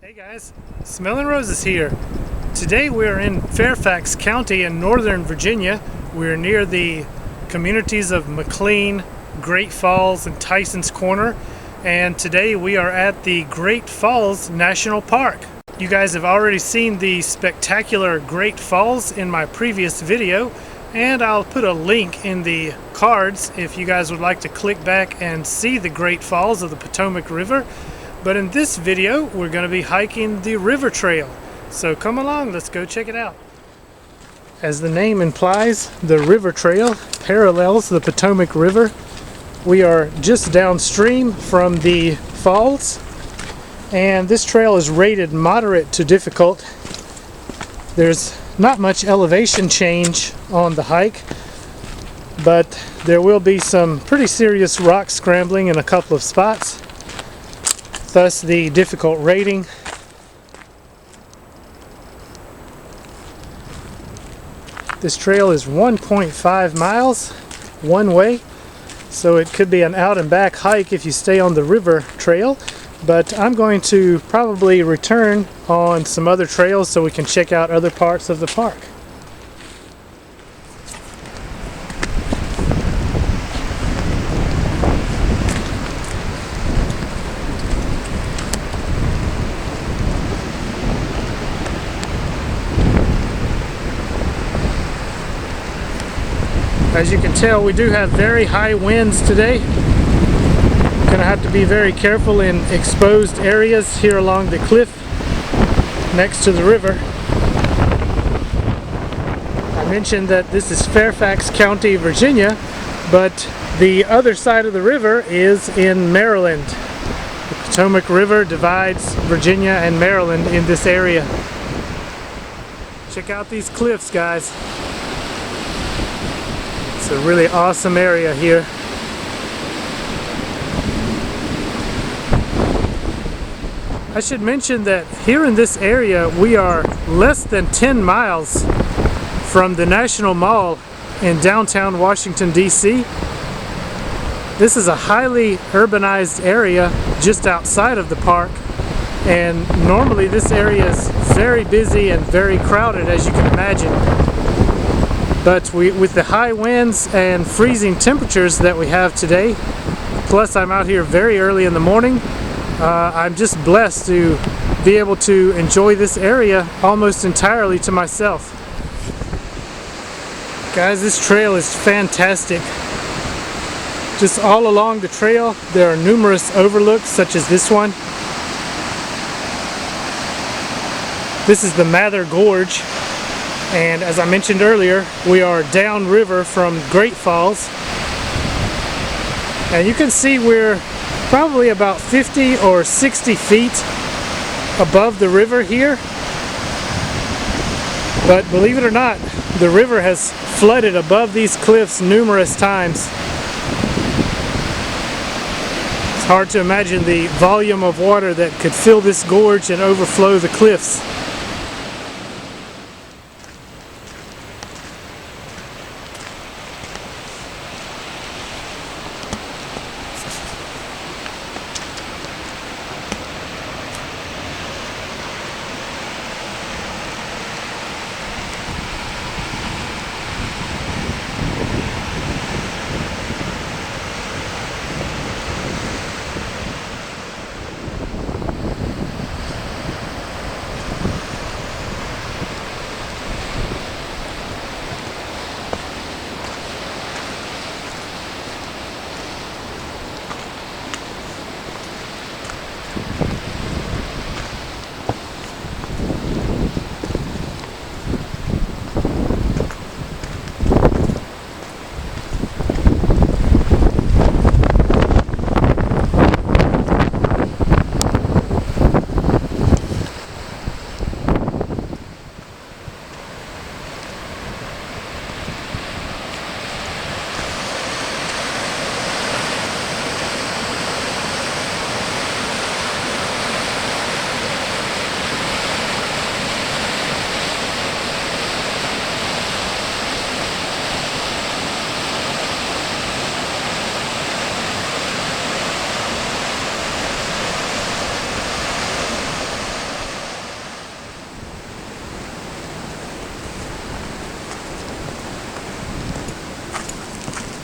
Hey guys, Smelling Roses here. Today we are in Fairfax County in Northern Virginia. We're near the communities of McLean, Great Falls, and Tyson's Corner. And today we are at the Great Falls National Park. You guys have already seen the spectacular Great Falls in my previous video, and I'll put a link in the cards if you guys would like to click back and see the Great Falls of the Potomac River. But in this video, we're going to be hiking the river trail. So come along, let's go check it out. As the name implies, the river trail parallels the Potomac River. We are just downstream from the falls, and this trail is rated moderate to difficult. There's not much elevation change on the hike, but there will be some pretty serious rock scrambling in a couple of spots. Thus the difficult rating. This trail is 1.5 miles one way, so it could be an out and back hike if you stay on the river trail, but I'm going to probably return on some other trails so we can check out other parts of the park. As you can tell, we do have very high winds today. Gonna have to be very careful in exposed areas here along the cliff next to the river. I mentioned that this is Fairfax County, Virginia, but the other side of the river is in Maryland. The Potomac River divides Virginia and Maryland in this area. Check out these cliffs, guys. It's a really awesome area here. I should mention that here in this area we are less than 10 miles from the National Mall in downtown Washington, D.C. This is a highly urbanized area just outside of the park, and normally this area is very busy and very crowded, as you can imagine. But with the high winds and freezing temperatures that we have today, plus I'm out here very early in the morning, I'm just blessed to be able to enjoy this area almost entirely to myself. Guys, this trail is fantastic. Just all along the trail there are numerous overlooks such as this one. This is the Mather Gorge. And as I mentioned earlier, we are downriver from Great Falls. And you can see we're probably about 50 or 60 feet above the river here. But believe it or not, the river has flooded above these cliffs numerous times. It's hard to imagine the volume of water that could fill this gorge and overflow the cliffs.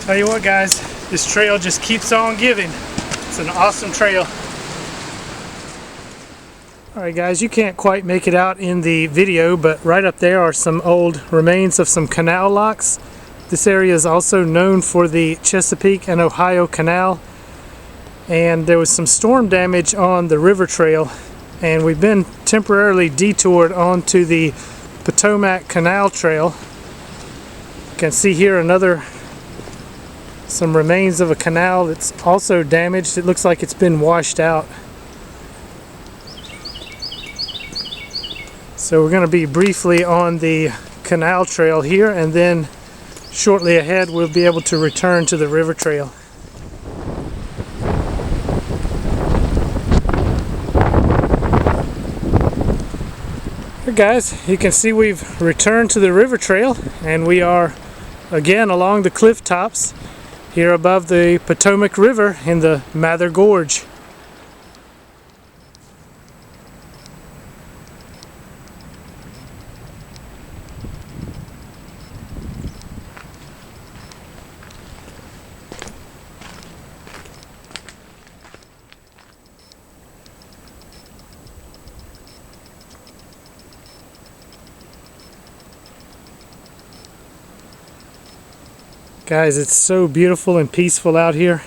Tell you what, guys, this trail just keeps on giving. It's an awesome trail. Alright guys, you can't quite make it out in the video, but right up there are some old remains of some canal locks. This area is also known for the Chesapeake and Ohio Canal, and there was some storm damage on the river trail, and we've been temporarily detoured onto the Potomac Canal trail. You can see here some remains of a canal that's also damaged. It looks like it's been washed out. So we're going to be briefly on the canal trail here, and then shortly ahead we'll be able to return to the river trail. Here guys, you can see we've returned to the river trail, and we are again along the cliff tops here above the Potomac River in the Mather Gorge. Guys, it's so beautiful and peaceful out here,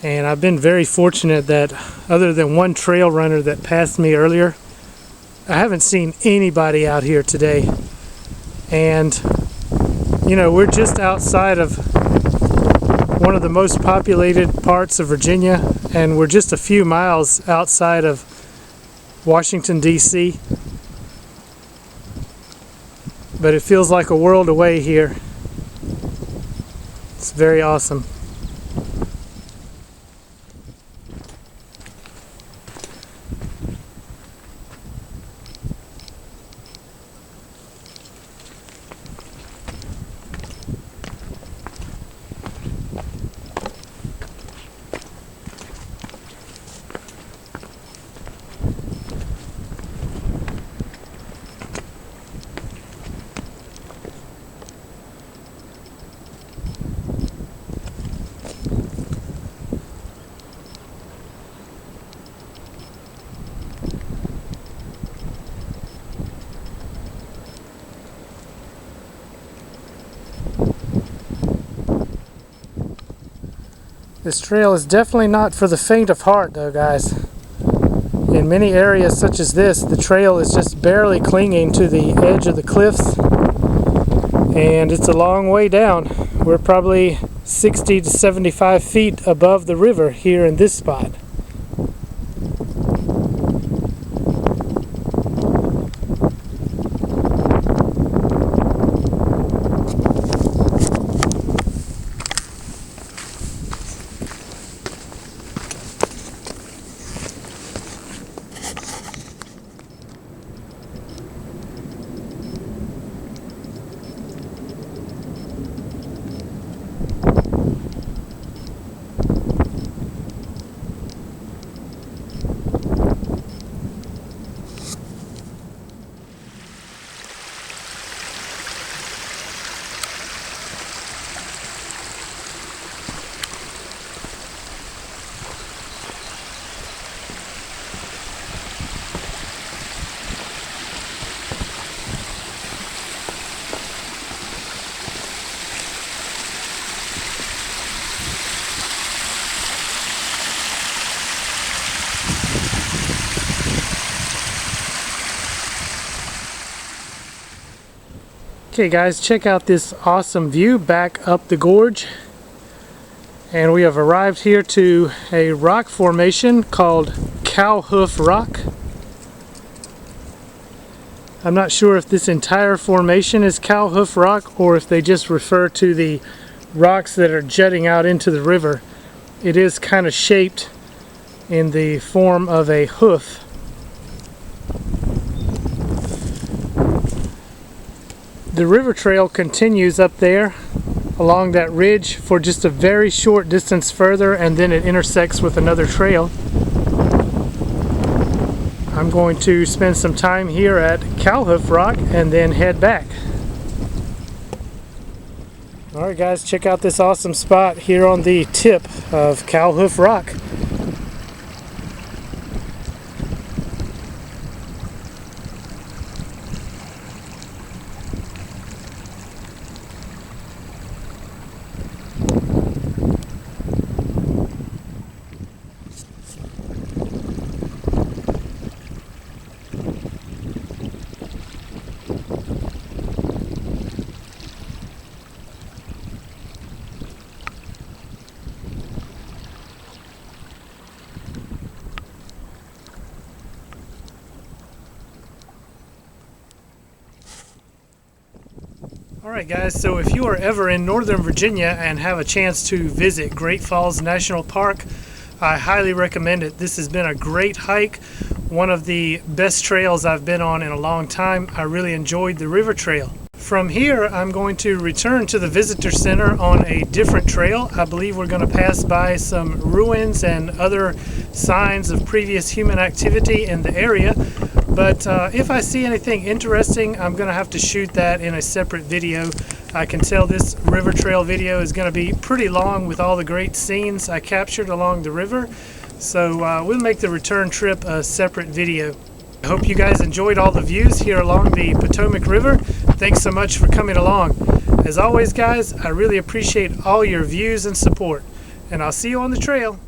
and I've been very fortunate that other than one trail runner that passed me earlier, I haven't seen anybody out here today. And you know, we're just outside of one of the most populated parts of Virginia, and we're just a few miles outside of Washington, D.C. But it feels like a world away here. It's very awesome. This trail is definitely not for the faint of heart though, guys. In many areas such as this, the trail is just barely clinging to the edge of the cliffs, and it's a long way down. We're probably 60 to 75 feet above the river here in this spot. Okay guys, check out this awesome view back up the gorge, and we have arrived here to a rock formation called Cow Hoof Rock. I'm not sure if this entire formation is Cow Hoof Rock or if they just refer to the rocks that are jutting out into the river. It is kind of shaped in the form of a hoof. The river trail continues up there along that ridge for just a very short distance further, and then it intersects with another trail. I'm going to spend some time here at Cow Hoof Rock and then head back. Alright guys, check out this awesome spot here on the tip of Cowhoof Rock. Alright guys, so if you are ever in Northern Virginia and have a chance to visit Great Falls National Park, I highly recommend it. This has been a great hike, one of the best trails I've been on in a long time. I really enjoyed the river trail. From here, I'm going to return to the visitor center on a different trail. I believe we're going to pass by some ruins and other signs of previous human activity in the area. But if I see anything interesting, I'm going to have to shoot that in a separate video. I can tell this river trail video is going to be pretty long with all the great scenes I captured along the river. So we'll make the return trip a separate video. I hope you guys enjoyed all the views here along the Potomac River. Thanks so much for coming along. As always guys, I really appreciate all your views and support. And I'll see you on the trail.